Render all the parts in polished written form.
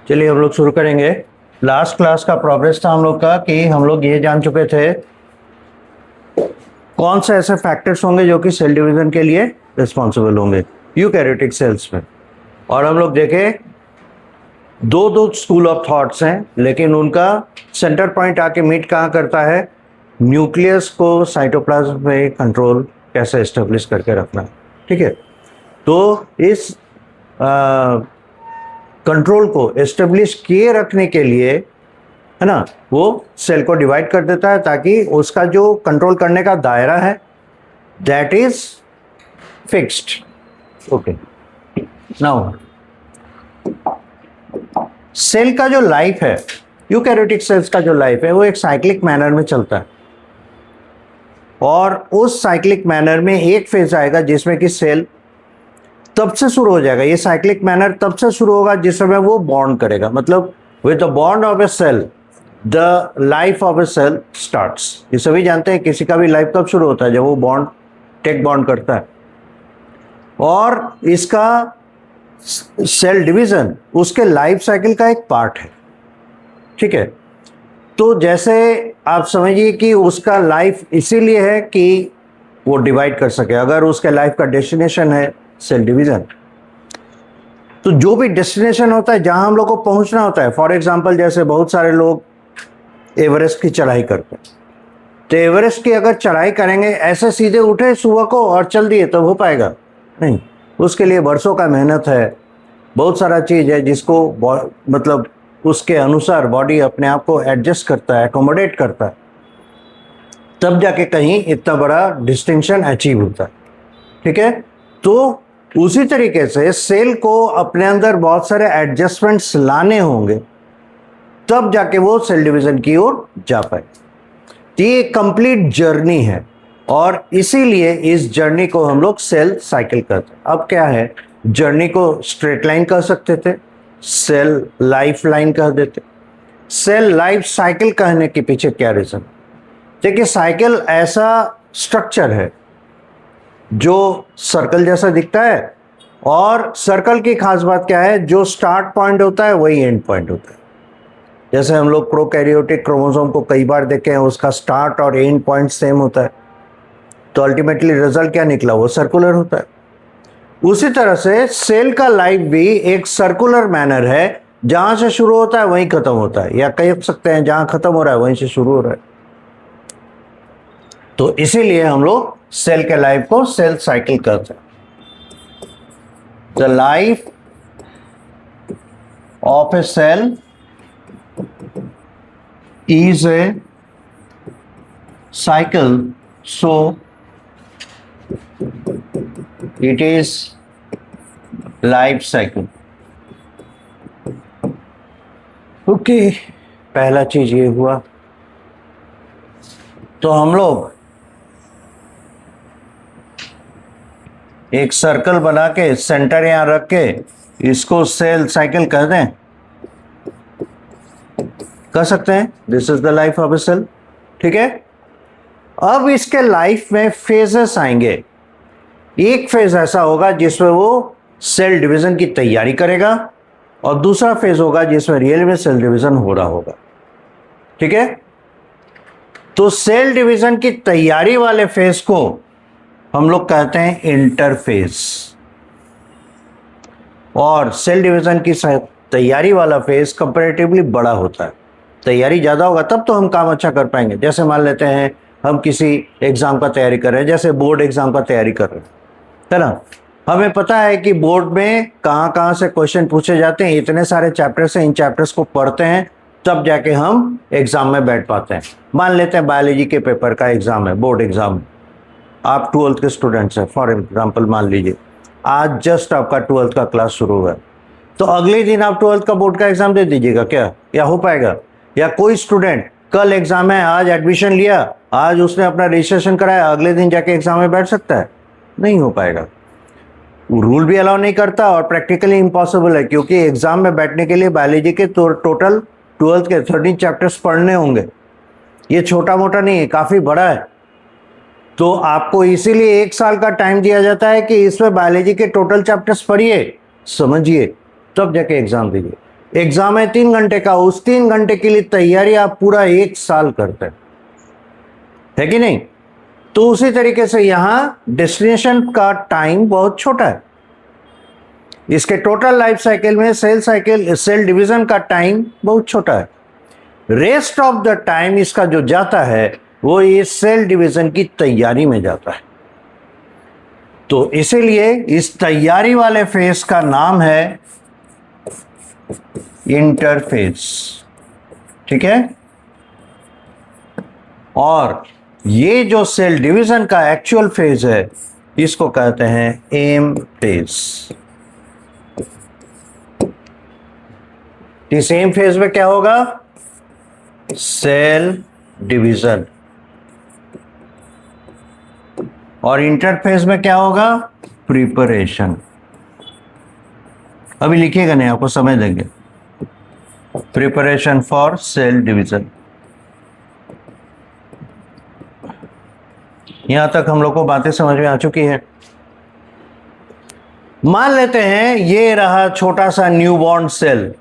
चलिए हम लोग शुरू करेंगे। लास्ट क्लास का प्रोग्रेस था हम लोग का कि हम लोग ये जान चुके थे कौन से ऐसे फैक्टर्स होंगे जो कि सेल डिवीजन के लिए रिस्पॉन्सिबल होंगे यूकैरियोटिक सेल्स में। और हम लोग देखे दो स्कूल ऑफ थॉट्स हैं, लेकिन उनका सेंटर पॉइंट आके मीट कहाँ करता है, न्यूक्लियस को साइटोप्लाज्म में कंट्रोल कैसे एस्टेब्लिश करके रखना। ठीक है, तो इस कंट्रोल को एस्टेब्लिश किए रखने के लिए, है ना, वो सेल को डिवाइड कर देता है ताकि उसका जो कंट्रोल करने का दायरा है that is fixed. Okay, now cell का जो लाइफ है, यूकैरियोटिक सेल्स का जो लाइफ है, वो एक साइक्लिक मैनर में चलता है। और उस साइक्लिक मैनर में एक फेज आएगा जिसमें कि सेल तब से शुरू हो जाएगा, ये साइक्लिक मैनर तब से शुरू होगा जिस समय वो बॉन्ड करेगा। मतलब with the bond of a cell the life of a cell starts. ये सभी जानते हैं किसी का भी लाइफ कब शुरू होता है, जब वो बॉन्ड टेक बॉन्ड करता है। और इसका सेल डिवीजन उसके लाइफ साइकिल का एक पार्ट है। ठीक है, तो जैसे आप समझिए कि उसका लाइफ इसीलिए है कि वो डिवाइड कर सके। अगर उसके लाइफ का डेस्टिनेशन है सेल डिवीजन, तो जो भी डेस्टिनेशन होता है जहां हम लोग को पहुंचना होता है, फॉर एग्जांपल जैसे बहुत सारे लोग एवरेस्ट की चढ़ाई करते हैं, तो एवरेस्ट की अगर चढ़ाई करेंगे ऐसे सीधे उठे सुबह को और चल दिए तो हो पाएगा नहीं। उसके लिए बरसों का मेहनत है, बहुत सारा चीज़ है जिसको मतलब उसके अनुसार बॉडी अपने आप को एडजस्ट करता है, एकोमोडेट करता है, तब जाके कहीं इतना बड़ा डिस्टिंक्शन अचीव होता है। ठीक है, तो उसी तरीके से सेल को अपने अंदर बहुत सारे एडजस्टमेंट्स लाने होंगे तब जाके वो सेल डिवीजन की ओर जा पाए। तो ये कंप्लीट जर्नी है और इसीलिए इस जर्नी को हम लोग सेल साइकिल कहते हैं। अब क्या है, जर्नी को स्ट्रेट लाइन कह सकते थे, सेल लाइफ लाइन कह देते। सेल लाइफ साइकिल कहने के पीछे क्या रीजन? देखिए, साइकिल ऐसा स्ट्रक्चर है जो सर्कल जैसा दिखता है, और सर्कल की खास बात क्या है, जो स्टार्ट पॉइंट होता है वही एंड पॉइंट होता है। जैसे हम लोग प्रोकैरियोटिक क्रोमोसोम को कई बार देखे हैं, उसका स्टार्ट और एंड पॉइंट सेम होता है, तो अल्टीमेटली रिजल्ट क्या निकला, वो सर्कुलर होता है। उसी तरह से सेल का लाइफ भी एक सर्कुलर मैनर है, जहां से शुरू होता है वहीं खत्म होता है, या कह सकते हैं जहां खत्म हो रहा है वहीं से शुरू हो रहा है। तो इसीलिए हम लोग सेल के लाइफ को सेल साइकिल कहते हैं। The life of a cell is a cycle, so it is life cycle. Okay, पहला चीज ये हुआ। तो हम लोग एक सर्कल बना के सेंटर यहां रख के इसको सेल साइकिल कह दें, कह सकते हैं this is the life of a cell. ठीक है, अब इसके लाइफ में फेजेस आएंगे। एक फेज ऐसा होगा जिसमें वो सेल डिवीजन की तैयारी करेगा, और दूसरा फेज होगा जिसमें रियल में सेल डिवीजन हो रहा होगा। ठीक है, तो सेल डिवीजन की तैयारी वाले फेज को हम लोग कहते हैं इंटरफेज, और सेल डिवीजन की तैयारी वाला फेज कंपैरेटिवली बड़ा होता है। तैयारी ज़्यादा होगा तब तो हम काम अच्छा कर पाएंगे। जैसे मान लेते हैं हम किसी एग्ज़ाम का तैयारी कर रहे हैं, जैसे बोर्ड एग्ज़ाम का तैयारी कर रहे हैं, है ना। हमें पता है कि बोर्ड में कहाँ कहाँ से क्वेश्चन पूछे जाते हैं, इतने सारे चैप्टर्स हैं, इन चैप्टर्स को पढ़ते हैं तब जाके हम एग्ज़ाम में बैठ पाते हैं। मान लेते हैं बायोलॉजी के पेपर का एग्ज़ाम है, बोर्ड एग्ज़ाम, आप 12th के स्टूडेंट्स हैं फॉर एग्जाम्पल, मान लीजिए आज जस्ट आपका 12th का क्लास शुरू हुआ है, तो अगले दिन आप 12th का बोर्ड का एग्ज़ाम दे दीजिएगा क्या? या हो पाएगा? या कोई स्टूडेंट कल एग्ज़ाम है, आज एडमिशन लिया, आज उसने अपना रजिस्ट्रेशन कराया, अगले दिन जाके एग्ज़ाम में बैठ सकता है? नहीं हो पाएगा। रूल भी अलाउ नहीं करता और प्रैक्टिकली इम्पॉसिबल है, क्योंकि एग्ज़ाम में बैठने के लिए बायोलॉजी के टोटल 12th के 13 चैप्टर्स पढ़ने होंगे। ये छोटा मोटा नहीं है, काफ़ी बड़ा है। तो आपको इसीलिए 1 साल का टाइम दिया जाता है कि इसमें बायोलॉजी के टोटल चैप्टर्स पढ़िए, समझिए, तब जाके एग्ज़ाम दीजिए। एग्ज़ाम है 3 घंटे का, उस 3 घंटे के लिए तैयारी आप पूरा 1 साल करते हैं, है कि नहीं? तो उसी तरीके से यहाँ डेस्टिनेशन का टाइम बहुत छोटा है। इसके टोटल लाइफ साइकिल में सेल डिवीजन का टाइम बहुत छोटा है। रेस्ट ऑफ द टाइम इसका जो जाता है वो इस सेल डिवीजन की तैयारी में जाता है। तो इसीलिए इस तैयारी वाले फेज का नाम है इंटरफेज, ठीक है। और ये जो सेल डिवीजन का एक्चुअल फेज है इसको कहते हैं एम फेज। इस एम फेज में क्या होगा? Cell division. और इंटरफेज में क्या होगा? प्रिपरेशन। अभी लिखिएगा नहीं, आपको समझ देंगे। Preparation for sale division. यहां तक हम लोग को बातें समझ में आ चुकी है। मान लेते हैं ये रहा छोटा सा न्यूबॉर्न सेल।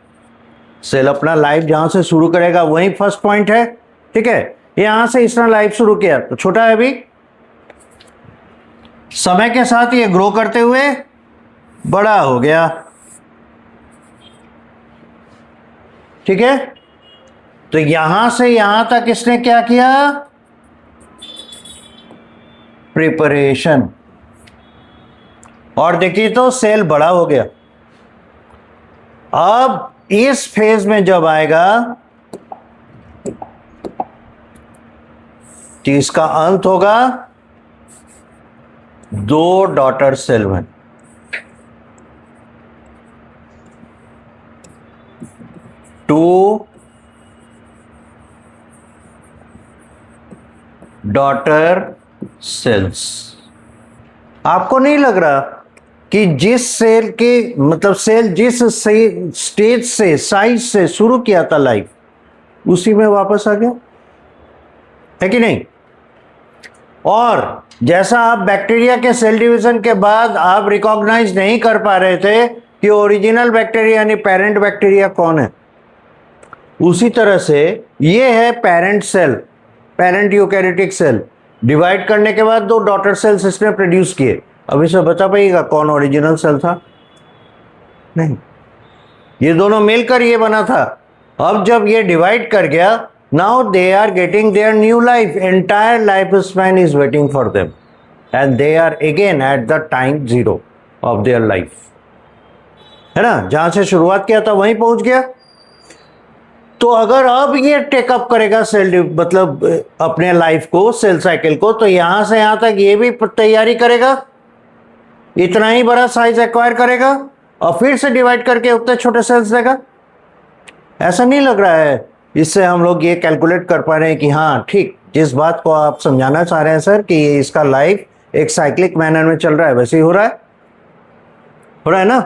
सेल अपना लाइफ जहां से शुरू करेगा वही फर्स्ट पॉइंट है, ठीक है। यहां से इसने लाइफ शुरू किया तो छोटा है, अभी समय के साथ ये ग्रो करते हुए बड़ा हो गया, ठीक है। तो यहां से यहां तक इसने क्या किया? प्रिपरेशन। और देखिए तो सेल बड़ा हो गया। अब इस फेज में जब आएगा तो इसका अंत होगा 2 डॉटर सेल में। Two daughter cells. आपको नहीं लग रहा कि जिस सेल के मतलब सेल जिस स्टेज से साइज से शुरू किया था लाइफ, उसी में वापस आ गया, है कि नहीं? और जैसा आप बैक्टीरिया के सेल डिवीजन के बाद आप रिकॉग्नाइज नहीं कर पा रहे थे कि ओरिजिनल बैक्टीरिया यानी पेरेंट बैक्टीरिया कौन है, उसी तरह से ये है parent cell, parent eukaryotic cell. Divide करने के बाद 2 डॉटर सेल्स इसने प्रोड्यूस किए। अब इसे बता पाइएगा कौन ओरिजिनल सेल था? नहीं, ये दोनों मिलकर ये बना था। अब जब ये डिवाइड कर गया, now they are getting their new life, entire lifespan is waiting for them and they are again at the time 0 of their life, है ना। जहां से शुरुआत किया था वहीं पहुंच गया। तो अगर अब ये टेकअप करेगा सेल मतलब अपने लाइफ को, सेल साइकिल को, तो यहां से यहां तक ये भी तैयारी करेगा, इतना ही बड़ा साइज एक्वायर करेगा और फिर से डिवाइड करके उतने छोटे सेल्स देगा। ऐसा नहीं लग रहा है? इससे हम लोग ये कैलकुलेट कर पा रहे हैं कि हाँ ठीक, जिस बात को आप समझाना चाह रहे हैं सर कि ये इसका लाइफ एक साइक्लिक मैनर में चल रहा है, वैसे ही हो रहा है ना।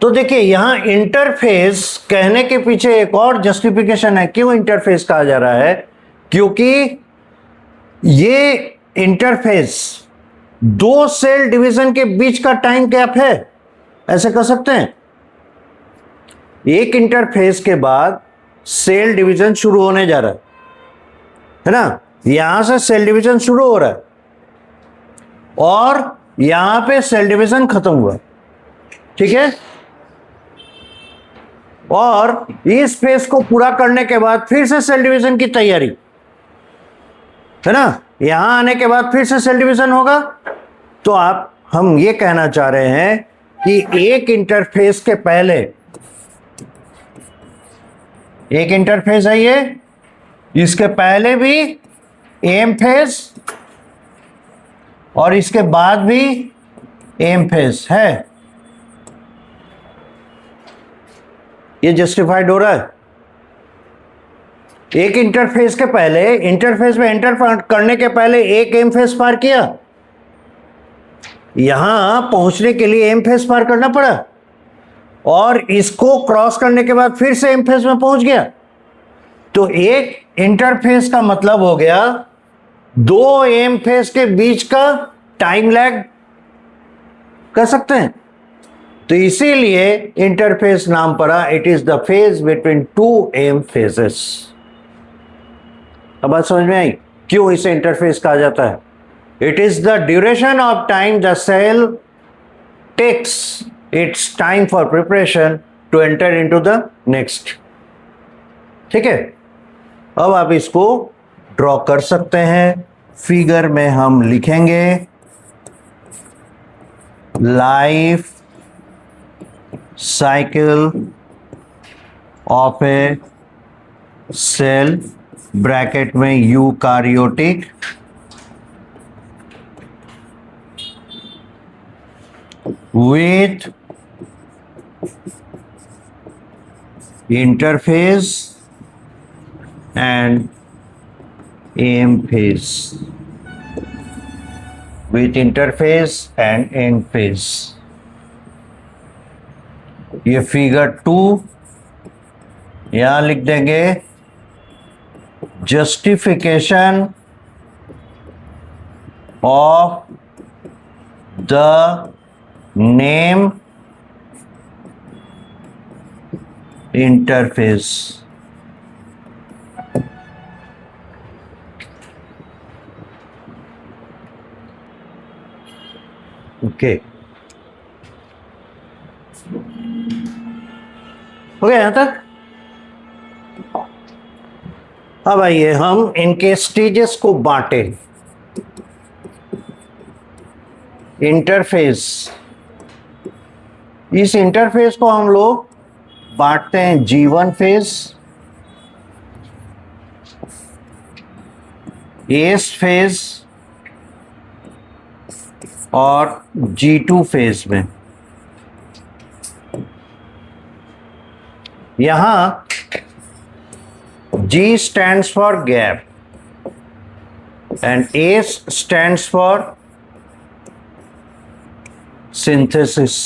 तो देखिए यहां इंटरफेस कहने के पीछे एक और जस्टिफिकेशन है। क्यों इंटरफेस कहा जा रहा है? क्योंकि ये इंटरफेस 2 सेल डिवीजन के बीच का टाइम गैप है, ऐसे कह सकते हैं। एक इंटरफेस के बाद सेल डिवीजन शुरू होने जा रहा है ना। यहां से सेल डिवीजन शुरू हो रहा है और यहां पे सेल डिवीजन खत्म हुआ। ठीक है। और इस फेज को पूरा करने के बाद फिर से सेल डिवीजन की तैयारी है ना, यहां आने के बाद फिर से सेल डिवीजन होगा। तो हम ये कहना चाह रहे हैं कि एक इंटरफेस के पहले, एक इंटरफेस है ये, इसके पहले भी एम फेज और इसके बाद भी एम फेज है। ये जस्टिफाइड हो रहा है। एक इंटरफेस के पहले, इंटरफेस में एंटर करने के पहले एक एम फेज पार किया, यहां पहुंचने के लिए एम फेज पार करना पड़ा, और इसको क्रॉस करने के बाद फिर से एम फेज में पहुंच गया। तो एक इंटरफेस का मतलब हो गया दो एम फेज के बीच का टाइम लैग कर सकते हैं। तो इसीलिए इंटरफेस नाम पड़ा। It is the phase between two M phases. अब बात समझ में आई क्यों इसे इंटरफेस कहा जाता है। It is the duration of time the cell takes its time for preparation to enter into the next. ठीक है, अब आप इसको ड्रॉ कर सकते हैं। फिगर में हम लिखेंगे life cycle of a cell, bracket में eukaryotic, with interphase and M phase, with interphase and end phase। ये फिगर 2 यहां लिख देंगे। Justification of the name interface. Okay, हो गया यहां तक। अब आइए हम इनके स्टेजेस को बांटे। इंटरफेस, इस इंटरफेस को हम लोग बांटते हैं G1 फेज, एस फेज और G2 फेज में। यहां G stands for gap and S stands for synthesis।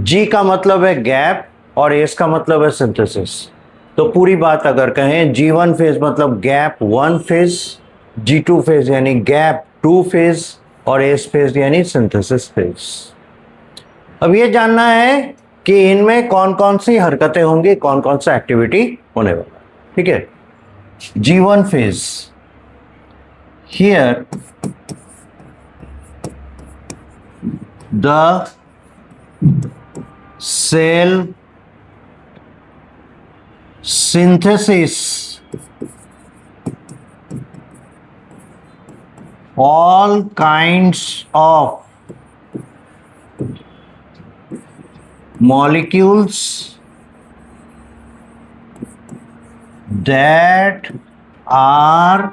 G का मतलब है गैप और S का मतलब है सिंथेसिस। तो पूरी बात अगर कहें, G1 फेज मतलब गैप 1 फेज, G2 फेज यानी गैप 2 फेज और S फेज यानी सिंथेसिस फेज। अब ये जानना है कि इनमें कौन कौन सी हरकतें होंगी, कौन कौन सा एक्टिविटी होने वाला। ठीक है, G1 phase, here the cell synthesis all kinds of molecules that are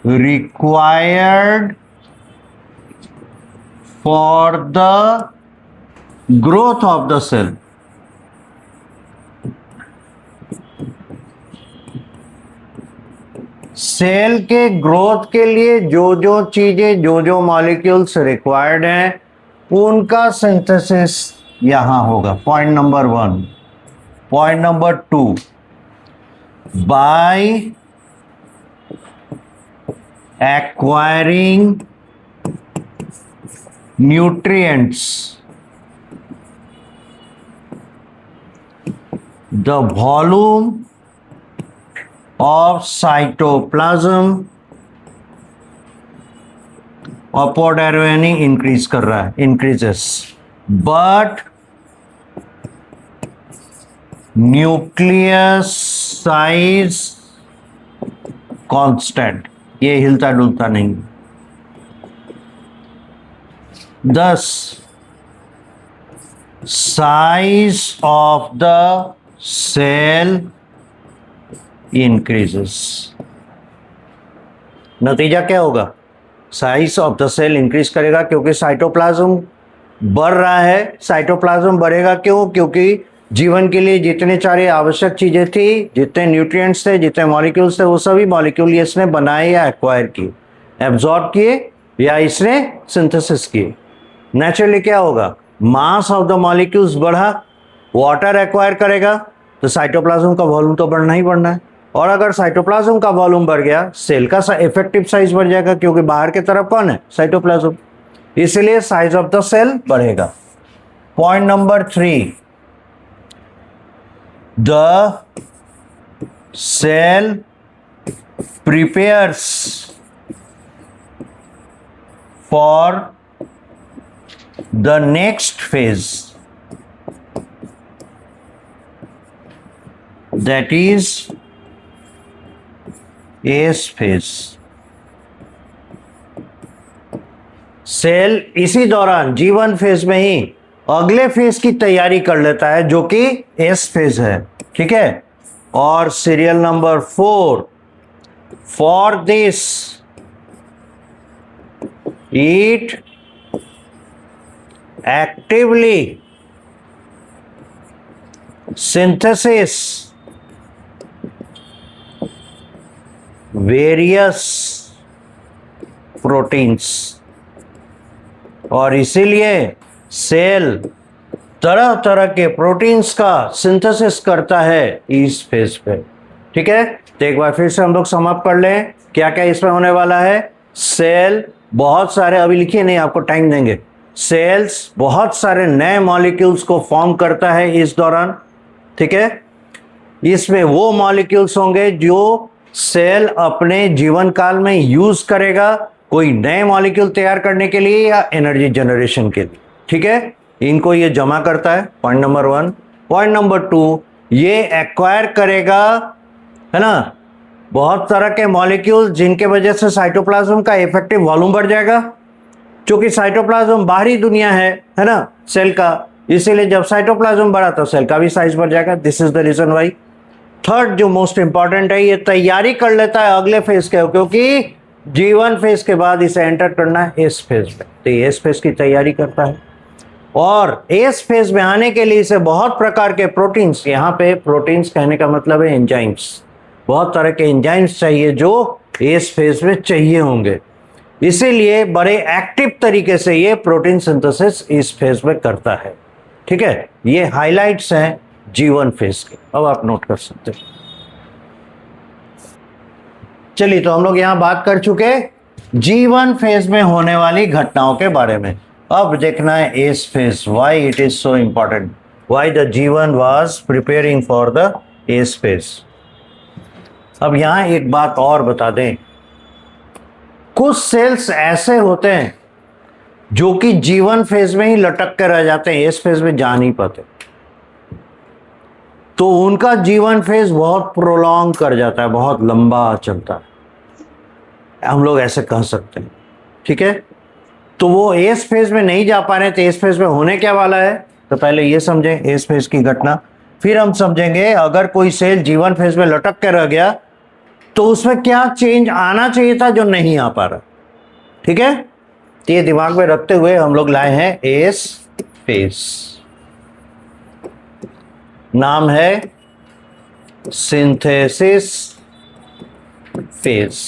required for the growth of the cell। Cell के ग्रोथ के लिए जो जो चीजें, जो जो मॉलिक्यूल्स रिक्वायर्ड हैं, उनका सिंथेसिस यहां होगा। Point number 1। Point number 2, by acquiring nutrients the volume of cytoplasm upward arrow यानी इंक्रीज कर रहा है, increases, but nucleus size constant, ये हिलता डुलता नहीं। 10 size of the cell increases. नतीजा क्या होगा? Size of the cell increase करेगा क्योंकि साइटोप्लाज्म बढ़ रहा है। साइटोप्लाज्म बढ़ेगा क्यों? क्योंकि जीवन के लिए जितने सारे आवश्यक चीजें थी, जितने न्यूट्रिएंट्स थे, जितने मॉलिक्यूल्स थे, वो सभी मॉलिक्यूल इसने बनाए या एक्वायर किए, एब्जॉर्ब किए या इसने सिंथेसिस किए। नेचुरली क्या होगा? मास ऑफ द मॉलिक्यूल्स बढ़ा, वाटर एक्वायर करेगा तो साइटोप्लाज्म का वॉल्यूम तो बढ़ना ही बढ़ना है। और अगर साइटोप्लाज्म का वॉल्यूम बढ़ गया, सेल का इफेक्टिव साइज बढ़ जाएगा क्योंकि बाहर की तरफ कौन है? साइटोप्लाज्म। इसलिए साइज ऑफ द सेल बढ़ेगा। Point number 3, the cell prepares for the next phase, that is S phase. Cell इसी दौरान जीवन फेज में ही अगले फेज की तैयारी कर लेता है जो कि एस फेज है, ठीक है। और serial number 4, for this it actively synthesis various proteins, और इसीलिए सेल तरह तरह के प्रोटीन्स का सिंथेसिस करता है इस फेज पे, ठीक है। तो एक बार फिर से हम लोग समाप्त कर लें क्या क्या इसमें होने वाला है। सेल बहुत सारे, अभी लिखिए नहीं, आपको टाइम देंगे। सेल्स बहुत सारे नए मॉलिक्यूल्स को फॉर्म करता है इस दौरान, ठीक है। इसमें वो मॉलिक्यूल्स होंगे जो सेल अपने जीवन काल में यूज करेगा, कोई नए मॉलिक्यूल तैयार करने के लिए या एनर्जी जनरेशन के लिए, ठीक है। इनको ये जमा करता है, पॉइंट नंबर 1। पॉइंट नंबर 2, ये एक्वायर करेगा, है ना, बहुत तरह के मॉलिक्यूल जिनके वजह से साइटोप्लाज्म का इफेक्टिव वॉल्यूम बढ़ जाएगा। क्योंकि साइटोप्लाज्म बाहरी दुनिया है ना सेल का, इसीलिए जब साइटोप्लाज्म बढ़ा तो सेल का भी साइज बढ़ जाएगा। This is the reason why. Third जो मोस्ट इंपॉर्टेंट है, ये तैयारी कर लेता है अगले फेज के, क्योंकि जीवन फेज के बाद इसे एंटर करना है एस फेज में, तो ये एस फेज की तैयारी करता है। और एस फेज में आने के लिए इसे बहुत प्रकार के प्रोटीन्स, यहाँ पे प्रोटीन्स कहने का मतलब है एंजाइम्स, बहुत तरह के एंजाइम्स चाहिए जो एस फेज में चाहिए होंगे। इसीलिए बड़े एक्टिव तरीके से ये प्रोटीन सिंथेसिस इस फेज में करता है, ठीक है। ये हाइलाइट्स हैं जीवन फेज के, अब आप नोट कर सकते हैं। चलिए, तो हम लोग यहां बात कर चुके जीवन फेज में होने वाली घटनाओं के बारे में। अब देखना है S phase, why it is so important, why the G one was preparing for the S phase. अब यहां एक बात और बता दें, कुछ सेल्स ऐसे होते हैं जो कि जीवन फेज में ही लटक कर रह जाते हैं, एस फेज में जा नहीं पाते, तो उनका जीवन फेज बहुत प्रोलॉन्ग कर जाता है, बहुत लंबा चलता है, हम लोग ऐसे कह सकते हैं, ठीक है। तो वो एस फेज में नहीं जा पा रहे, तो एस फेज में होने क्या वाला है, तो पहले ये समझें एस फेज की घटना, फिर हम समझेंगे अगर कोई सेल जीवन फेज में लटक कर रह गया तो उसमें क्या चेंज आना चाहिए था जो नहीं आ पा रहा, ठीक है। तो ये दिमाग में रखते हुए हम लोग लाए हैं एस फेज, नाम है synthesis phase,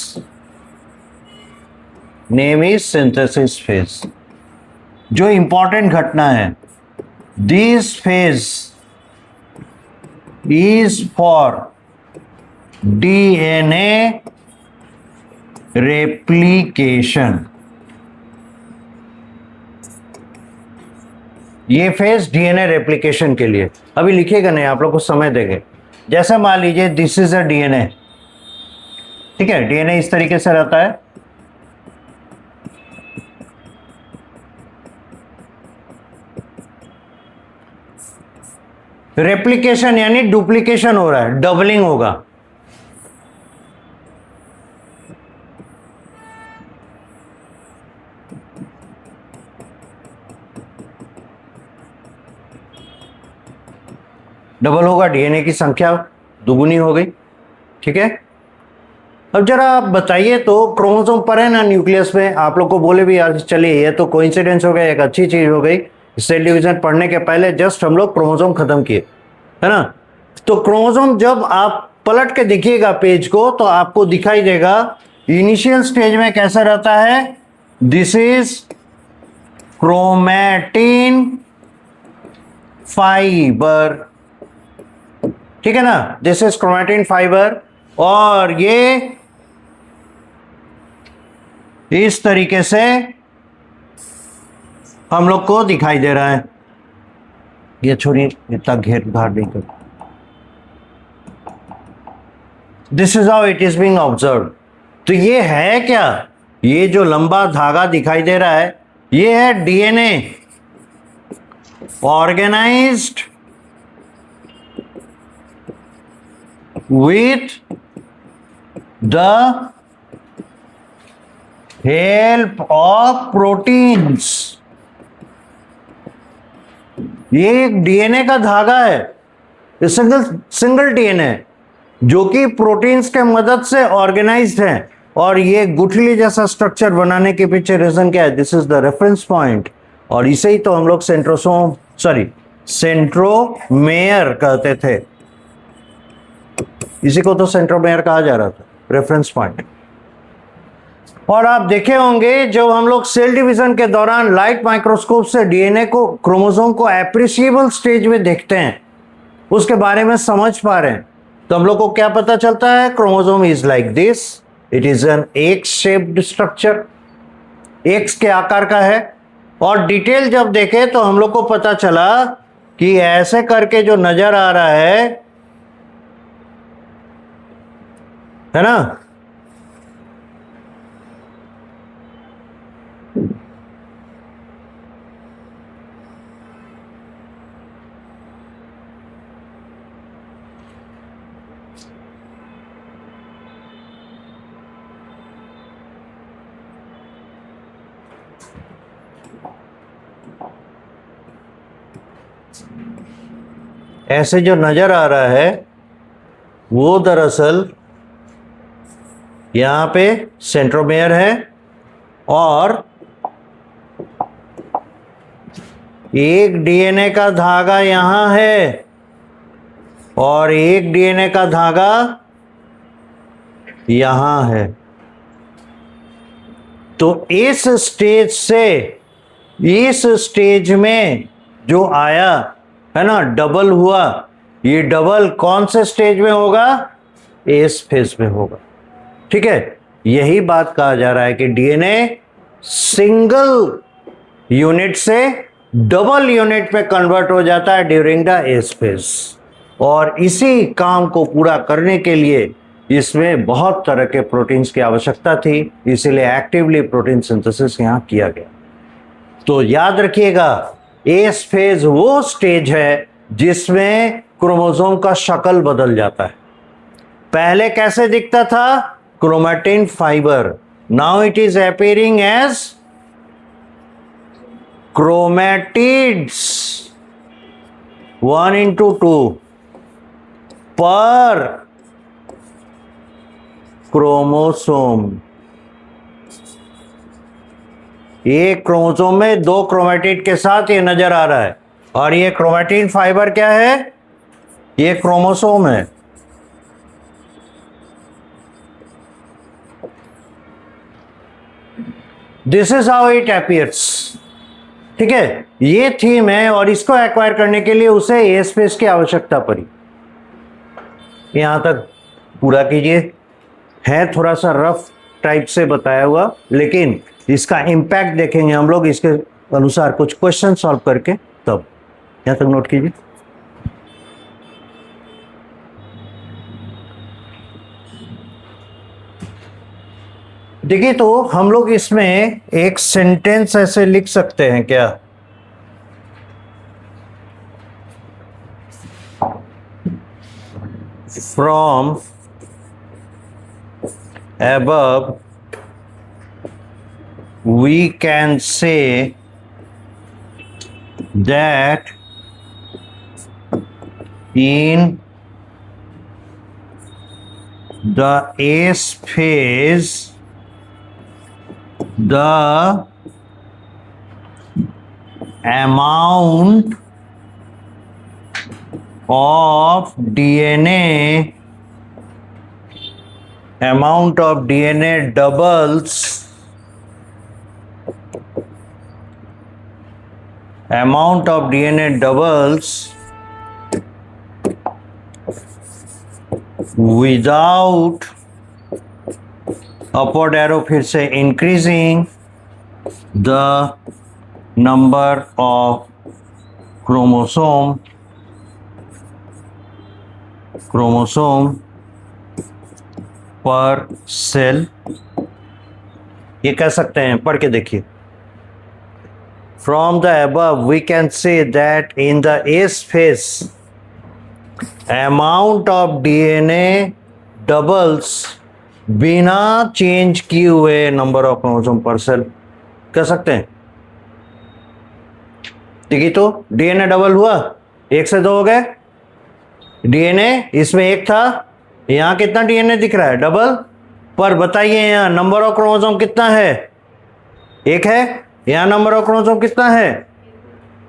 name is synthesis phase. जो इंपॉर्टेंट घटना है, this phase is for DNA replication. ये फेज डीएनए रेप्लिकेशन के लिए, अभी लिखिएगा नहीं, आप लोग को समय देंगे। जैसे मान लीजिए दिस इज अ डीएनए, ठीक है, डीएनए इस तरीके से रहता है, रेप्लिकेशन यानी डुप्लीकेशन हो रहा है, डबलिंग होगा। डबल होगा, डीएनए की संख्या दुगुनी हो गई। ठीक है, अब जरा आप बताइए तो क्रोमोसोम पर है ना न्यूक्लियस में, आप लोग को बोले भी यार चलिए ये तो कोइंसिडेंस हो गया, एक अच्छी चीज हो गई। सेल डिवीजन पढ़ने के पहले जस्ट हम लोग क्रोमोसोम खत्म किए, है ना। तो क्रोमोसोम जब आप पलट के देखिएगा पेज को तो आपको दिखाई देगा इनिशियल स्टेज में कैसा रहता है, दिस इज क्रोमैटिन फाइबर, ठीक है ना, दिस इज क्रोमैटिन फाइबर। और ये इस तरीके से हम लोग को दिखाई दे रहा है। ये छोड़िए, इतना घेर घाट नहीं कर। This is how it is being observe. तो ये है क्या, ये जो लंबा धागा दिखाई दे रहा है ये है DNA, organised with the help of proteins। ये एक डीएनए का धागा है, ये सिंगल डीएनए जो कि प्रोटीन्स के मदद से ऑर्गेनाइज्ड है। और ये गुठली जैसा स्ट्रक्चर बनाने के पीछे रीजन क्या है, this is the reference point. और इसे ही तो हम लोग सेंट्रोमेयर कहते थे, इसी को तो सेंट्रोमेयर कहा जा रहा था, रेफरेंस पॉइंट। और आप देखे होंगे जब हम लोग सेल डिवीजन के दौरान लाइट माइक्रोस्कोप से डीएनए को, क्रोमोसोम को एप्रिशिएबल स्टेज में देखते हैं, उसके बारे में समझ पा रहे हैं, तो हम लोग को क्या पता चलता है, chromosome is like this, it is an x shaped structure, x के आकार का है। और डिटेल जब देखे तो हम लोग को पता चला कि ऐसे करके जो नजर आ रहा है ना, ऐसे जो नजर आ रहा है वो दरअसल यहां पे सेंट्रोमेयर है और एक डीएनए का धागा यहां है और एक डीएनए का धागा यहां है। तो इस स्टेज से इस स्टेज में जो आया है ना, डबल हुआ, ये डबल कौन से स्टेज में होगा, एस फेज में होगा। ठीक है, यही बात कहा जा रहा है कि डीएनए सिंगल यूनिट से डबल यूनिट में कन्वर्ट हो जाता है ड्यूरिंग द एस फेज। और इसी काम को पूरा करने के लिए इसमें बहुत तरह के प्रोटीन्स की आवश्यकता थी, इसीलिए एक्टिवली प्रोटीन सिंथेसिस यहां किया गया। तो याद रखिएगा, एस फेज वो स्टेज है जिसमें क्रोमोसोम का शक्ल बदल जाता है। पहले कैसे दिखता था, chromatin fibre, now it is appearing as chromatids 1:2 पर क्रोमोसोम। एक क्रोमोसोम में 2 क्रोमैटिड के साथ ये नजर आ रहा है। और ये क्रोमैटिन फाइबर क्या है, ये क्रोमोसोम है। This is how it appears. ठीक है, ये थीम है और इसको एक्वायर करने के लिए उसे ए स्पेस की आवश्यकता पड़ी। यहां तक पूरा कीजिए, है थोड़ा सा रफ टाइप से बताया हुआ, लेकिन इसका इम्पैक्ट देखेंगे हम लोग इसके अनुसार कुछ क्वेश्चन सॉल्व करके, तब यहां तक नोट कीजिए। देखिए, तो हम लोग इसमें एक सेंटेंस ऐसे लिख सकते हैं क्या, from above, we can say that in the S phase, the amount of DNA doubles. Amount of DNA doubles without upward arrow फिर से increasing the number of chromosome per cell. ये कह सकते हैं, पढ़ के देखिए. From the above, we can say that in the S phase, amount of DNA doubles बिना चेंज किए हुए नंबर ऑफ क्रोमोसोम पर सेल. कह सकते हैं. देखिए तो डीएनए डबल हुआ, 1 से 2 हो गए. डीएनए इसमें 1 था, यहां कितना डीएनए दिख रहा है? डबल. पर बताइए यहां नंबर ऑफ क्रोमोसोम कितना है? 1 है. यहां नंबर ऑफ क्रोमोसोम कितना है?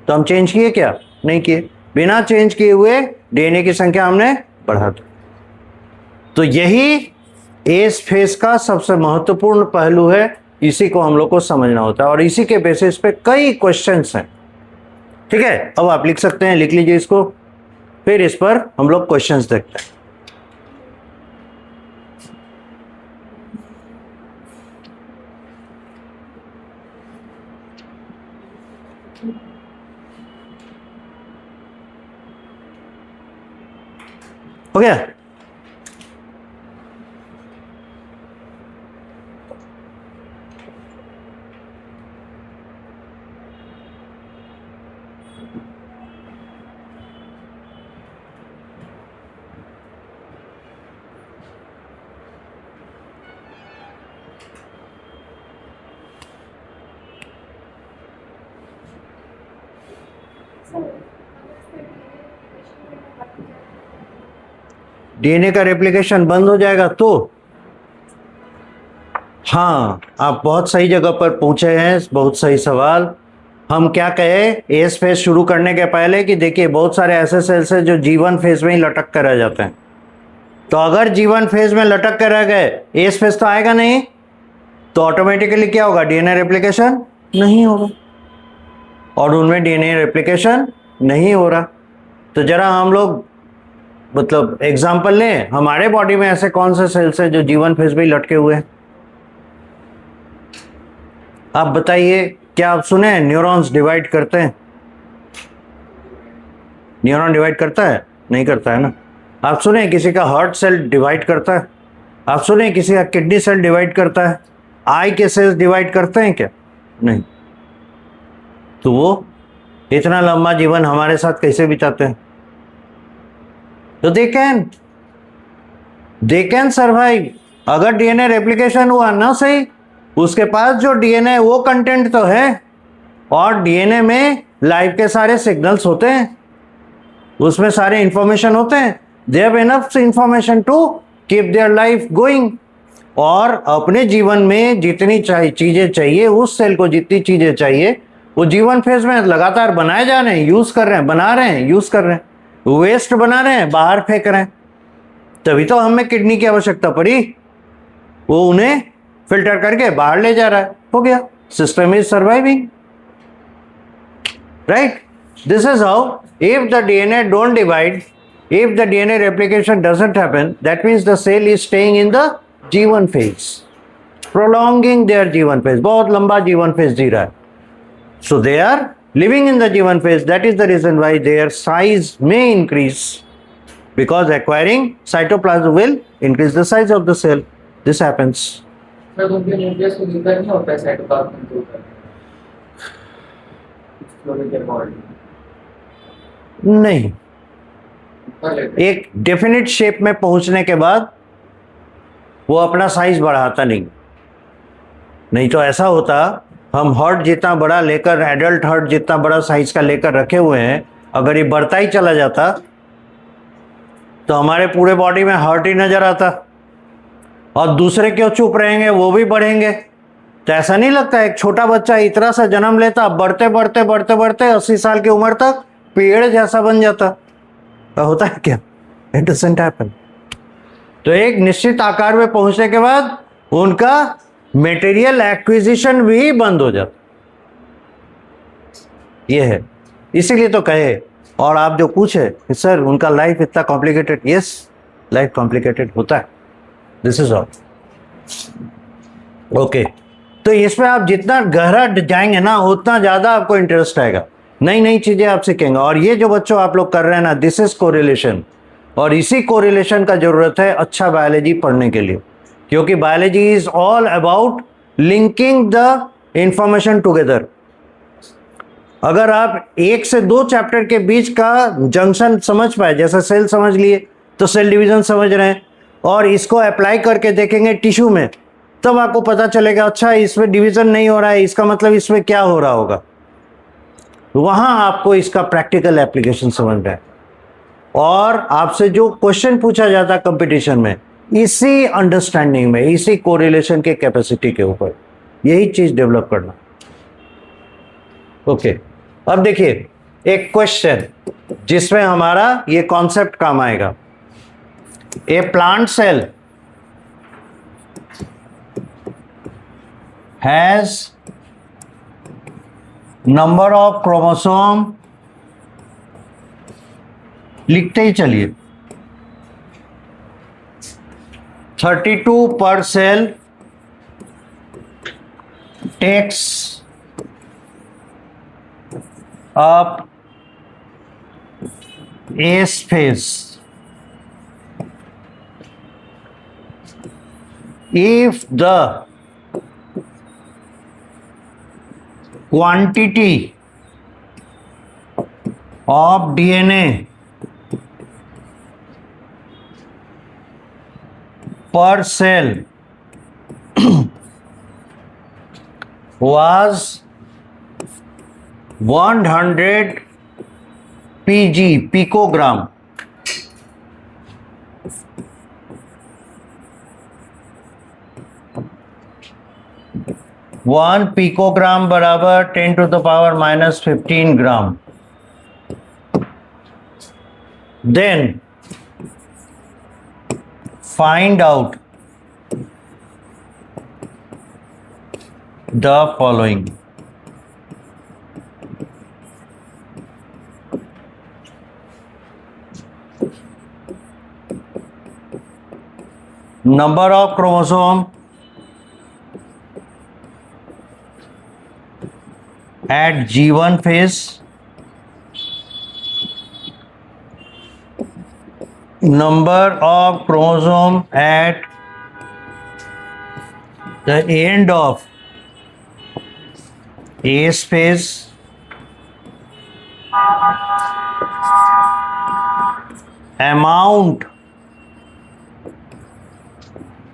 तो हम चेंज किए क्या? नहीं किए. बिना चेंज किए हुए डीएनए की संख्या हमने बढ़ा दी. तो यही एस फेज का सबसे महत्वपूर्ण पहलू है. इसी को हम लोग को समझना होता है और इसी के बेसिस पे कई क्वेश्चंस हैं. ठीक है, अब आप लिख सकते हैं, लिख लीजिए इसको, फिर इस पर हम लोग क्वेश्चंस देखते हैं. हो गया? डीएनए का रेप्लिकेशन बंद हो जाएगा तो हाँ, आप बहुत सही जगह पर पूछे हैं, बहुत सही सवाल. हम क्या कहे एस फेज शुरू करने के पहले कि देखिए बहुत सारे ऐसे सेल्स हैं जो जीवन फेज में ही लटक कर रह जाते हैं. तो अगर जीवन फेज में लटक कर रह गए, एस फेज तो आएगा नहीं, तो ऑटोमेटिकली क्या होगा? डीएनए रेप्लिकेशन नहीं होगा और उनमें डीएनए रेप्लिकेशन नहीं हो रहा. तो जरा हम लोग मतलब एग्जाम्पल लें, हमारे बॉडी में ऐसे कौन से सेल्स हैं जो जीवन फेज में लटके हुए हैं? आप बताइए. क्या आप सुने हैं न्यूरॉन्स डिवाइड करते हैं? न्यूरॉन डिवाइड करता है? नहीं करता है ना. आप सुने किसी का हार्ट सेल डिवाइड करता है? आप सुने किसी का किडनी सेल डिवाइड करता है? आई के सेल्स डिवाइड करते हैं क्या? नहीं. तो वो इतना लंबा जीवन हमारे साथ कैसे बिताते हैं? तो दे कैन सर्वाइव. अगर डीएनए रेप्लिकेशन हुआ ना सही, उसके पास जो डीएनए वो कंटेंट तो है और डीएनए में लाइफ के सारे सिग्नल्स होते हैं, उसमें सारे इंफॉर्मेशन होते हैं. They have enough information to keep their life going. और अपने जीवन में जितनी चीजें चाहिए, उस सेल को जितनी चीजें चाहिए, वो जीवन फेज में लगातार बनाए जा रहे हैं, यूज कर रहे हैं, बना रहे हैं, यूज कर रहे हैं. वेस्ट बना रहे हैं, बाहर फेंक रहे हैं. तभी तो हमें किडनी की आवश्यकता पड़ी. वो उन्हें फिल्टर करके बाहर ले जा रहा है. हो गया. System is surviving. Right. This is how. If the DNA don't divide, if the DNA replication doesn't happen, that means the cell is staying in the G one phase, prolonging their G one phase. बहुत लंबा G one phase जी रहा है. So they are living in the G1 phase. That is the reason why their size may increase, because acquiring cytoplasm will increase the size of the cell. This happens. उनके nucleus को जितना नहीं होता है cytoplasm के ऊपर नहीं. एक डेफिनेट शेप में पहुंचने के बाद वो अपना साइज बढ़ाता नहीं तो ऐसा होता हम हर्ट जितना बड़ा लेकर, एडल्ट हर्ट जितना बड़ा साइज का लेकर रखे हुए हैं, अगर ये बढ़ता ही चला जाता तो हमारे पूरे बॉडी में हर्ट ही नजर आता और दूसरे क्यों चुप रहेंगे, वो भी बढ़ेंगे। तो ऐसा नहीं लगता एक छोटा बच्चा इतना सा जन्म लेता, बढ़ते बढ़ते बढ़ते बढ़ते 80 साल की उम्र तक पेड़ जैसा बन जाता। तो होता है क्या? It doesn't happen. तो एक निश्चित आकार में पहुंचने के बाद उनका मटेरियल एक्विजिशन भी बंद हो जाता। ये है, इसीलिए तो कहे। और आप जो पूछे सर उनका लाइफ इतना कॉम्प्लिकेटेड, यस लाइफ कॉम्प्लिकेटेड होता है, दिस इज ऑल ओके। तो इसमें आप जितना गहरा जाएंगे ना उतना ज्यादा आपको इंटरेस्ट आएगा, नई नई चीजें आप सीखेंगे। और ये जो बच्चों आप लोग कर रहे हैं ना, दिस इज कोरिलेशन, और इसी कोरिलेशन का जरूरत है अच्छा बायोलॉजी पढ़ने के लिए, क्योंकि biology is all about linking the information together. अगर आप 1 से 2 चैप्टर के बीच का जंक्शन समझ पाए, जैसे सेल समझ लिए तो सेल डिवीजन समझ रहे हैं, और इसको अप्लाई करके देखेंगे टिश्यू में, तब आपको पता चलेगा अच्छा इसमें डिवीजन नहीं हो रहा है, इसका मतलब इसमें क्या हो रहा होगा। वहां आपको इसका प्रैक्टिकल एप्लीकेशन समझ में आए। और आपसे जो क्वेश्चन पूछा जाता है कंपटीशन में, इसी अंडरस्टैंडिंग में, इसी कोरिलेशन के कैपेसिटी के ऊपर यही चीज डेवलप करना। ओके, अब देखिए एक क्वेश्चन जिसमें हमारा ये कॉन्सेप्ट काम आएगा। A plant cell has number of chromosome, लिखते ही चलिए, 32 per cell, takes up S phase. If the quantity of DNA per cell was 100 pg, picogram, one picogram बराबर 10 to the power minus 15 gram, then find out the following. Number of chromosome at G1 phase, number of chromosome at the end of S phase, amount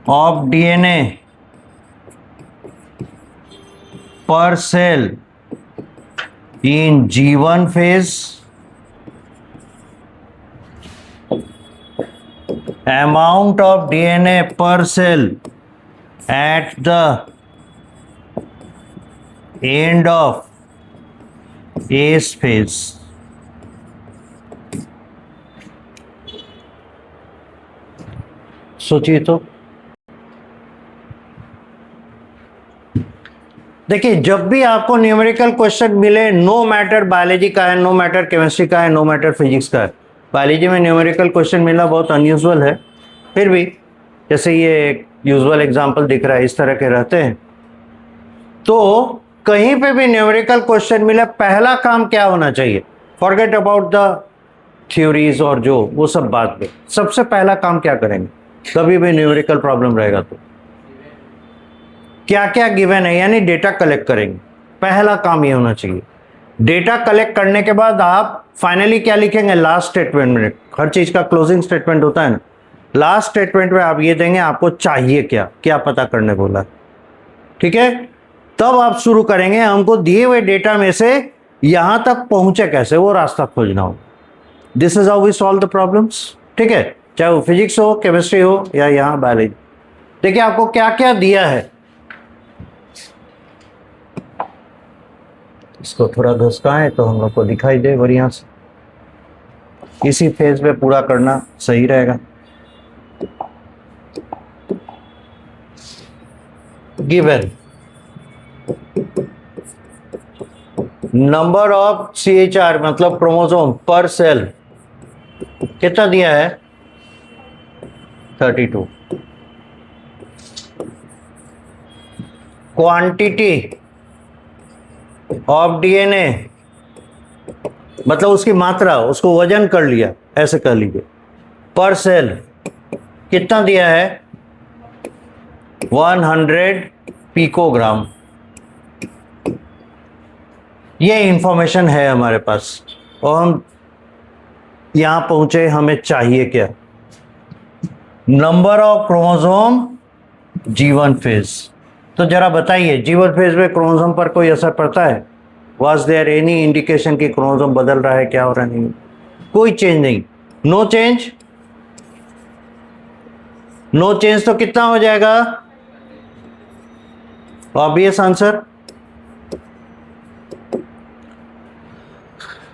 of DNA per cell in G1 phase, amount of DNA per cell at the end of S phase. सोचिए तो, देखिए जब भी आपको numerical question मिले, no matter biology का है, no matter chemistry का है, नो मैटर फिजिक्स का है, बायोलॉजी में न्यूमेरिकल क्वेश्चन मिलना बहुत अनयूजुअल है। फिर भी जैसे ये एक यूजुअल एग्जांपल दिख रहा है, इस तरह के रहते हैं। तो कहीं पे भी न्यूमेरिकल क्वेश्चन मिले, पहला काम क्या होना चाहिए? फॉरगेट अबाउट द थ्योरीज और जो वो सब बात में, सबसे पहला काम क्या करेंगे? कभी भी न्यूमेरिकल प्रॉब्लम रहेगा तो क्या क्या गिवन है, यानी डेटा कलेक्ट करेंगे। पहला काम ये होना चाहिए। डेटा कलेक्ट करने के बाद आप फाइनली क्या लिखेंगे, लास्ट स्टेटमेंट में, हर चीज का क्लोजिंग स्टेटमेंट होता है ना, लास्ट स्टेटमेंट में आप ये देंगे आपको चाहिए क्या, क्या पता करने बोला, ठीक है। तब आप शुरू करेंगे हमको दिए हुए डेटा में से यहां तक पहुंचे कैसे, वो रास्ता खोजना हो। This is how we solve the problems, ठीक है, चाहे वो फिजिक्स हो, केमिस्ट्री हो या यहाँ बायोलॉजी। देखिए आपको क्या क्या दिया है, इसको थोड़ा घसकाएं तो हम लोग को दिखाई दे बढ़िया से, इसी फेज में पूरा करना सही रहेगा। गिवन नंबर ऑफ CHR मतलब क्रोमोसोम पर सेल कितना दिया है, 32। क्वांटिटी ऑफ DNA मतलब उसकी मात्रा, उसको वजन कर लिया, ऐसे कर लीजिए, पर सेल कितना दिया है, 100 पिकोग्राम। ये इंफॉर्मेशन है हमारे पास और हम यहां पहुंचे, हमें चाहिए क्या, number of chromosome G1 phase. तो जरा बताइए G1 फेज में क्रोमोसोम पर कोई असर पड़ता है, वॉज देयर एनी इंडिकेशन कि क्रोमोसोम बदल रहा है, क्या हो रहा है, नहीं, कोई चेंज नहीं, नो चेंज। नो चेंज तो कितना हो जाएगा, obvious answer,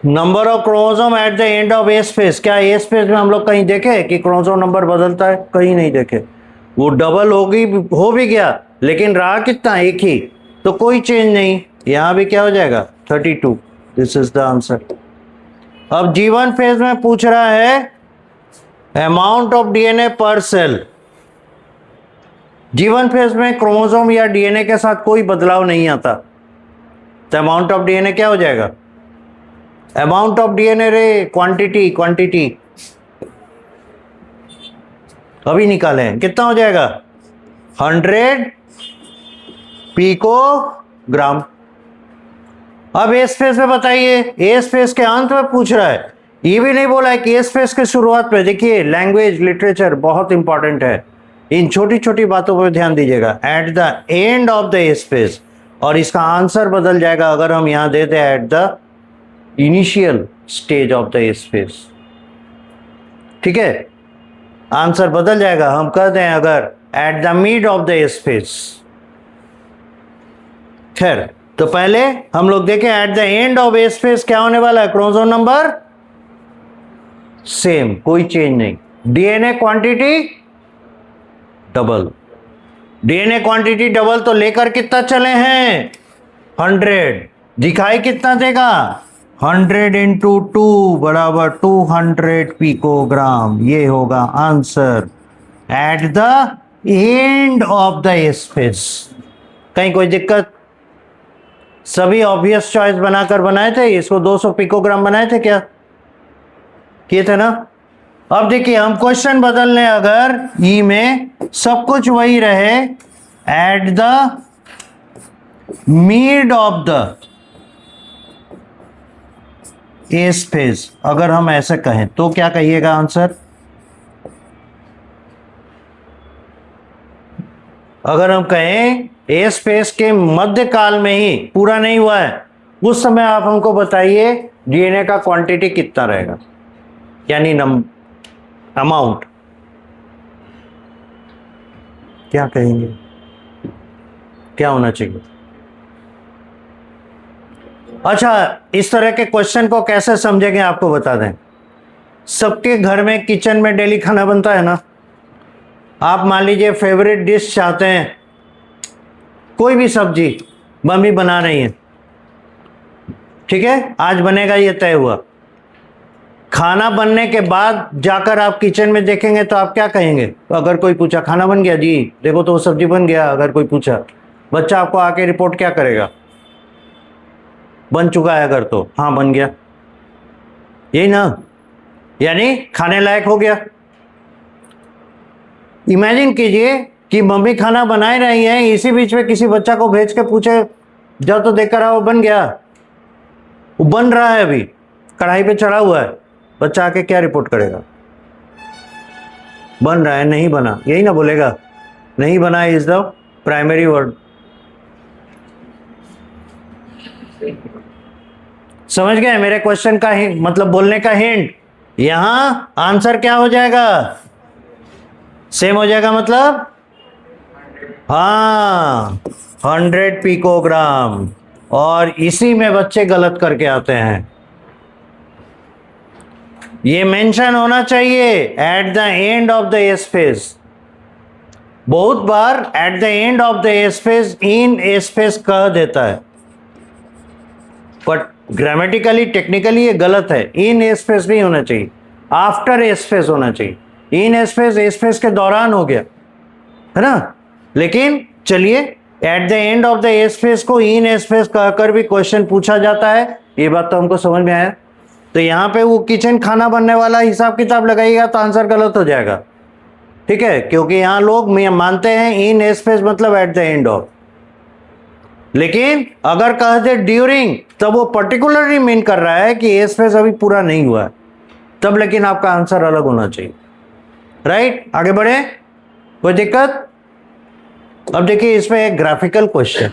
number of chromosome eight the end of S phase. क्या एस फेज में हम लोग कहीं देखे कि क्रोमोसोम नंबर बदलता है, कहीं नहीं देखे, वो डबल हो भी गया लेकिन रहा कितना, एक ही, तो कोई चेंज नहीं। यहां भी क्या हो जाएगा, 32, दिस इज द आंसर। अब G1 फेज में पूछ रहा है अमाउंट ऑफ DNA पर सेल। G1 फेज में क्रोमोसोम या DNA के साथ कोई बदलाव नहीं आता, तो अमाउंट ऑफ DNA क्या हो जाएगा, अमाउंट ऑफ DNA रे, क्वांटिटी अभी निकाले हैं, कितना हो जाएगा, 100 पिकोग्राम। अब एस फेज में बताइए, एस फेज के अंत में पूछ रहा है, ये भी नहीं बोला है कि एस फेज के शुरुआत में। देखिए लैंग्वेज लिटरेचर बहुत इंपॉर्टेंट है, इन छोटी छोटी बातों पर ध्यान दीजिएगा, eight the end of the S phase, और इसका आंसर बदल जाएगा अगर हम यहां देते हैं at the initial stage of the S phase, ठीक है, आंसर बदल जाएगा, हम कहते हैं अगर at the mid of the S phase. खैर, तो पहले हम लोग देखें eight the end of S phase क्या होने वाला है, क्रोमोसोम नंबर सेम, कोई चेंज नहीं, DNA quantity double, DNA quantity double, तो लेकर कितना चले हैं, 100, दिखाई कितना देगा, 100 इंटू 2 बराबर 200 पिकोग्राम, ये होगा answer eight the end of the S phase. कहीं कोई दिक्कत, सभी ऑब्वियस चॉइस बनाकर बनाए थे, इसको 200 पिकोग्राम बनाए थे क्या, किए थे ना। अब देखिए हम क्वेश्चन बदल लें, अगर ई में सब कुछ वही रहे, at the mid of the S phase, अगर हम ऐसे कहें तो क्या कहिएगा आंसर, अगर हम कहें एस फेज के मध्य काल में ही, पूरा नहीं हुआ है, उस समय आप हमको बताइए DNA का क्वांटिटी कितना रहेगा, यानी अमाउंट, क्या कहेंगे, क्या होना चाहिए। अच्छा, इस तरह के क्वेश्चन को कैसे समझेंगे आपको बता दें। सबके घर में किचन में डेली खाना बनता है ना, आप मान लीजिए फेवरेट डिश चाहते हैं, कोई भी सब्जी मम्मी बना रही है, ठीक है, आज बनेगा ये तय हुआ, खाना बनने के बाद जाकर आप किचन में देखेंगे तो आप क्या कहेंगे, अगर कोई पूछा खाना बन गया जी, देखो तो वो सब्जी बन गया, अगर कोई पूछा, बच्चा आपको आके रिपोर्ट क्या करेगा, बन चुका है, अगर तो हाँ बन गया, यही ना, यानी खाने लायक हो गया। इमेजिन कीजिए कि मम्मी खाना बनाए रही हैं, इसी बीच में किसी बच्चा को भेज के पूछे जाओ तो देखकर आओ बन गया, वो बन रहा है अभी, कढ़ाई पे चढ़ा हुआ है, बच्चा आके क्या रिपोर्ट करेगा? बन रहा है, नहीं बना, यही ना बोलेगा। नहीं बना इज द प्राइमरी वर्ड। समझ गए मेरे क्वेश्चन का मतलब बोलने का हिंट? यहां आंसर क्या हो जाएगा? सेम हो जाएगा, मतलब हाँ 100 पिकोग्राम। और इसी में बच्चे गलत करके आते हैं। ये मेंशन होना चाहिए at the end of the S phase. बहुत बार at the end of the S phase in S phase कह देता है, बट ग्रामेटिकली टेक्निकली ये गलत है। इन एस फेज नहीं होना चाहिए, आफ्टर एस फेज होना चाहिए। इन एस फेज के दौरान हो गया है ना। लेकिन चलिए, eight the end of the S phase को इन एस फेज कहकर भी क्वेश्चन पूछा जाता है, ये बात तो हमको समझ में आया। तो यहां पे वो किचन खाना बनने वाला हिसाब किताब लगाइएगा तो आंसर गलत हो जाएगा, ठीक है, क्योंकि यहां लोग मानते हैं इन एस फेज मतलब एट द एंड ऑफ। लेकिन अगर कह दे ड्यूरिंग, तब वो पर्टिकुलरली मीन कर रहा है कि एस फेज अभी पूरा नहीं हुआ है, तब लेकिन आपका आंसर अलग होना चाहिए। राइट, आगे बढ़े, कोई दिक्कत? अब देखिए इसमें एक ग्राफिकल क्वेश्चन।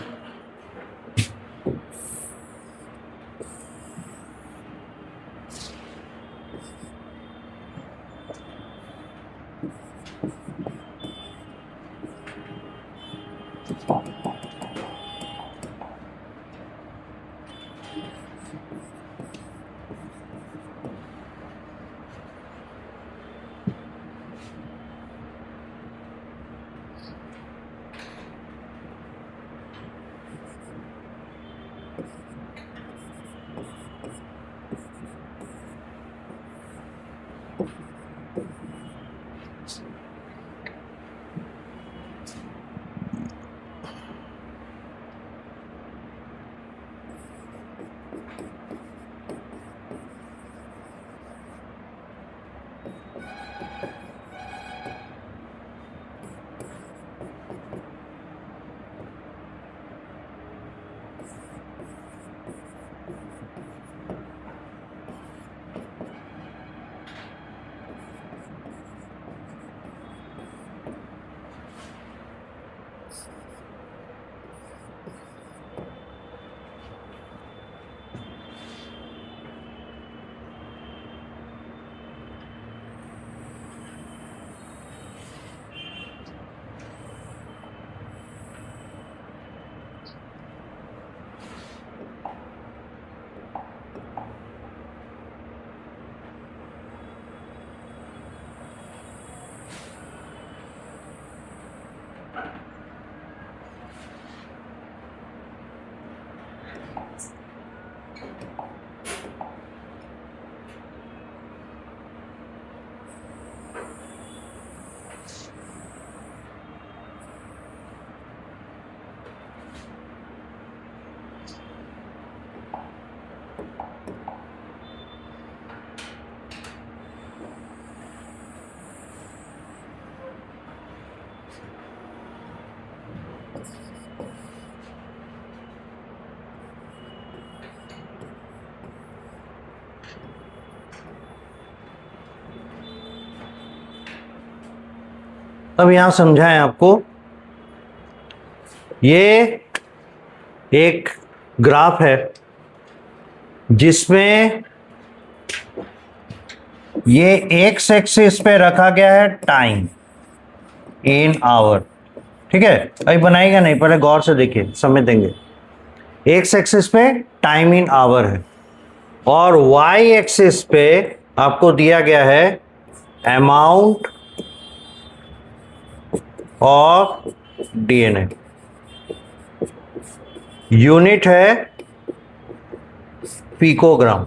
अब यहां समझाएं आपको, ये एक ग्राफ है जिसमें ये एक्स एक्सिस पे रखा गया है टाइम इन आवर, ठीक है। अभी बनाएगा नहीं, पहले गौर से देखिए, समझ देंगे। एक्स एक्सिस पे टाइम इन आवर है और वाई एक्सिस पे आपको दिया गया है अमाउंट ऑफ डीएनए। यूनिट है पिकोग्राम,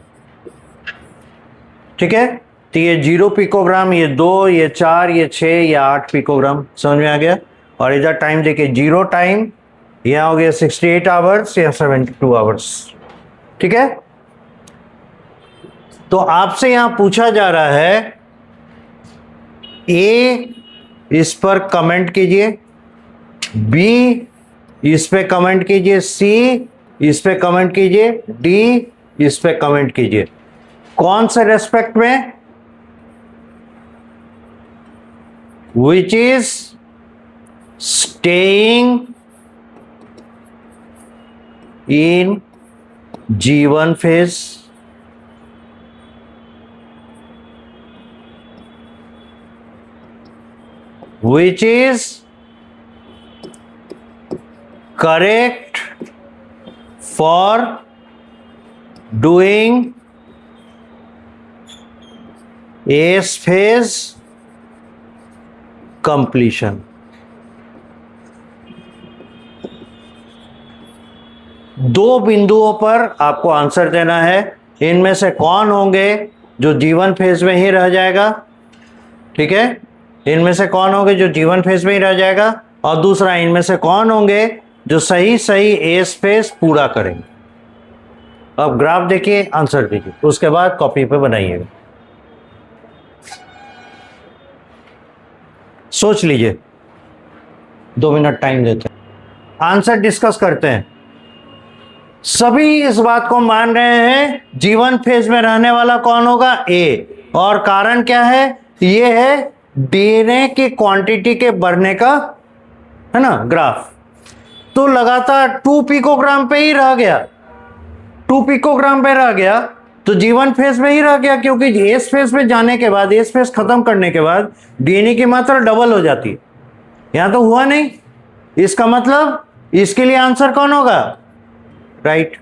ठीक है। तो ये 0 पिकोग्राम, ये 2, ये 4, ये 6, ये 8 पिकोग्राम, समझ में आ गया। और इधर टाइम देखिए, 0 टाइम, यहां हो गया 68 आवर्स या 72 आवर्स, ठीक है। तो आपसे यहां पूछा जा रहा है, ए इस पर कमेंट कीजिए, बी इस पे कमेंट कीजिए, सी इस पे कमेंट कीजिए, डी इस पे कमेंट कीजिए। कौन से रेस्पेक्ट में? Which is staying in G1 phase, which is correct for doing S phase completion. दो बिंदुओं पर आपको आंसर देना है। इनमें से कौन होंगे जो G1 फेज में ही रह जाएगा? ठीक है, इनमें से कौन होंगे जो G1 फेज में ही रह जाएगा, और दूसरा इनमें से कौन होंगे जो सही सही एस फेज पूरा करेंगे। अब ग्राफ देखिए, आंसर देखिए, उसके बाद कॉपी पे बनाइएगा। सोच लीजिए, 2 मिनट टाइम देते हैं, आंसर डिस्कस करते हैं। सभी इस बात को मान रहे हैं G1 फेज में रहने वाला कौन होगा? ए। और कारण क्या है? ये है डीएनए की क्वांटिटी के बढ़ने का, है ना, ग्राफ। तो लगातार 2 पिकोग्राम पे ही रह गया, 2 पिकोग्राम पे रह गया, तो G1 फेज में ही रह गया, क्योंकि एस फेज में जाने के बाद, एस फेज खत्म करने के बाद डीएनए की मात्रा डबल हो जाती है। यहां तो हुआ नहीं, इसका मतलब इसके लिए आंसर कौन होगा? राइट।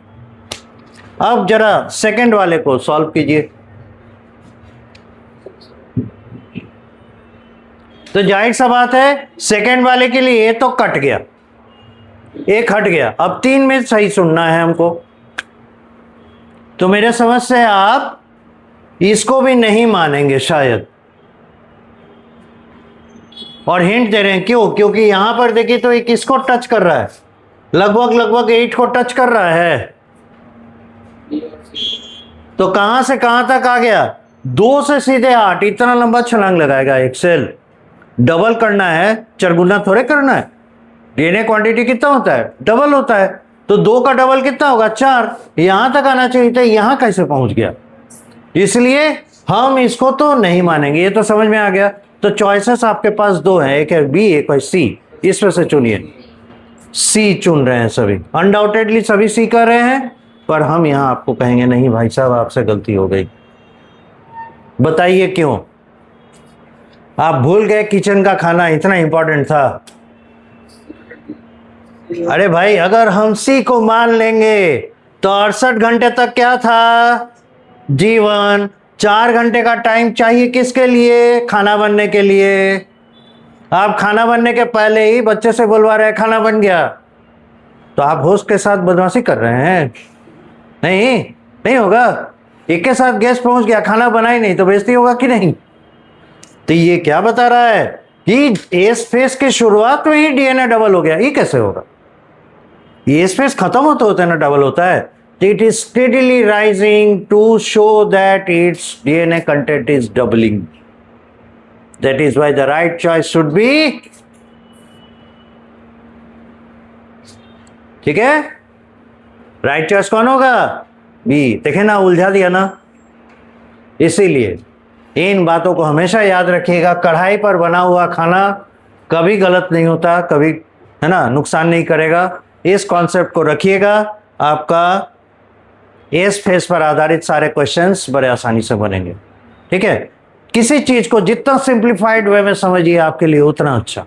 अब जरा सेकंड वाले को सॉल्व कीजिए। तो जाहिर सा बात है, सेकंड वाले के लिए ये तो कट गया, एक हट गया। अब 3 में सही सुनना है हमको। तो मेरे समझ से आप इसको भी नहीं मानेंगे शायद, और हिंट दे रहे हैं क्यों? क्योंकि यहां पर देखिए तो एक इसको टच कर रहा है, लगभग 8 को टच कर रहा है। तो कहां से कहां तक आ गया? 2 से सीधे 8, इतना लंबा छलांग लगाएगा एक सेल। डबल करना है, चरगुना थोड़े करना है। डीएनए क्वांटिटी कितना होता है? डबल होता है। तो 2 का डबल कितना होगा? 4। यहां तक आना चाहिए था, यहां कैसे पहुंच गया? इसलिए हम इसको तो नहीं मानेंगे। ये तो समझ में आ गया। तो चॉइसेस आपके पास 2 हैं, एक है बी, एक है सी। इसमें से चुनिए। सी चुन रहे हैं सभी, अनडाउटेडली सभी सी कर रहे हैं, पर हम यहां आपको कहेंगे नहीं भाई साहब, आपसे गलती हो गई। बताइए क्यों? आप भूल गए किचन का खाना इतना इंपॉर्टेंट था। अरे भाई, अगर हम सी को मान लेंगे तो 68 घंटे तक क्या था? G1। 4 घंटे का टाइम चाहिए किसके लिए? खाना बनने के लिए। आप खाना बनने के पहले ही बच्चे से बुलवा रहे हैं खाना बन गया, तो आप होस्ट के साथ बदमाशी कर रहे हैं। नहीं होगा। एक के साथ गेस्ट पहुंच गया, खाना बना ही नहीं, तो बेइज्जती होगा कि नहीं? तो ये क्या बता रहा है कि एस फेज की शुरुआत में ही डीएनए डबल हो गया। ये कैसे होगा? एस फेज खत्म होते होते ना डबल होता है। It is steadily rising to show that it's DNA content is doubling. That is why the right choice should be, ठीक है, राइट चॉइस कौन होगा? बी। देखे ना, उलझा दिया ना। इसीलिए इन बातों को हमेशा याद रखिएगा। कढ़ाई पर बना हुआ खाना कभी गलत नहीं होता, कभी, है ना, नुकसान नहीं करेगा। इस कॉन्सेप्ट को रखिएगा। आपका एस फेज पर आधारित सारे क्वेश्चंस बड़े आसानी से बनेंगे। ठीक है, किसी चीज को जितना सिंप्लीफाइड वे में समझिए आपके लिए उतना अच्छा।